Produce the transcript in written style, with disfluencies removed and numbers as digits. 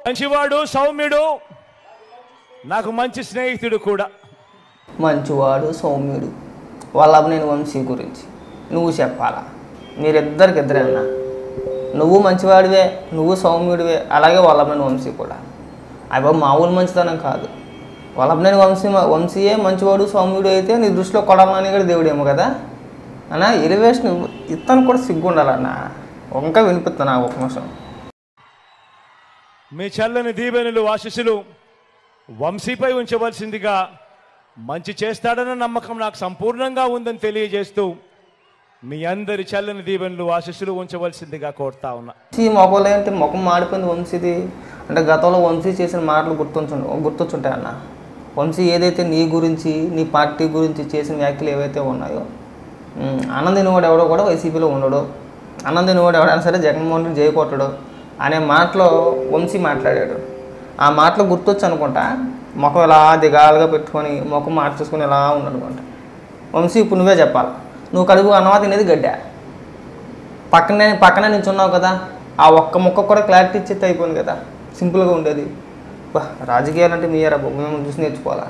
మంచివాడు, సౌమ్యుడు, నాకు మంచి స్నేహితుడు కూడా. మంచివాడు, సౌమ్యుడు, వల్లభనేని వంశీ గురించి నువ్వు చెప్పాలా? మీరిద్దరికిద్దరే అన్న. నువ్వు మంచివాడివే, నువ్వు సౌమ్యుడివే, అలాగే వల్లభనేని వంశీ కూడా. అవి మామూలు మంచితనం కాదు. వల్లభనేని వంశీయే మంచివాడు, సౌమ్యుడు అయితే నీ దృష్టిలో కొడాలని కూడా దేవుడేమో కదా అన్న. ఎలివేషన్ ఇతను కూడా సిగ్గు ఉండాలన్న. ఇంకా వినిపిస్తున్నా ఒక నిమిషం. మీ చల్లని దీవెనలు, ఆశీస్సులు వంశీపై ఉంచవలసిందిగా, మంచి చేస్తాడన్న నమ్మకం నాకు సంపూర్ణంగా ఉందని తెలియజేస్తూ మీ అందరి చల్లని దీవెనలు, ఆశీస్సులు ఉంచవలసిందిగా కోరుతా ఉన్నా. ఈ మొక్కలు ఏంటి, ముఖం మాడిపోయింది వంశీది. అంటే గతంలో వంశీ చేసిన మాటలు గుర్తొచ్చుంటాయన్న. వంశీ ఏదైతే నీ గురించి, నీ పార్టీ గురించి చేసిన వ్యాఖ్యలు ఏవైతే ఉన్నాయో, ఆనందినివాడు ఎవడో కూడా వైసీపీలో ఉండడు, ఆనందినివాడు ఎవడైనా సరే జగన్మోహన్ రెడ్డి జయకొట్టడు అనే మాటలో వంశీ మాట్లాడాడు. ఆ మాటలు గుర్తొచ్చు అనుకుంటా, ముఖం ఇలా దిగాలుగా పెట్టుకొని ముఖం మార్చేసుకొని ఇలా ఉన్నాడుకుంటా. వంశీ ఇప్పుడు నువ్వే చెప్పాలి. నువ్వు కడుపు అన్నమా తినేది గడ్డ, పక్కనే నించున్నావు కదా, ఆ ఒక్క ముక్క కూడా క్లారిటీ ఇచ్చేస్తే అయిపోయింది కదా, సింపుల్గా ఉండేది. రాజకీయాలు అంటే మీరా బాబు, మేము చూసి నేర్చుకోవాలా?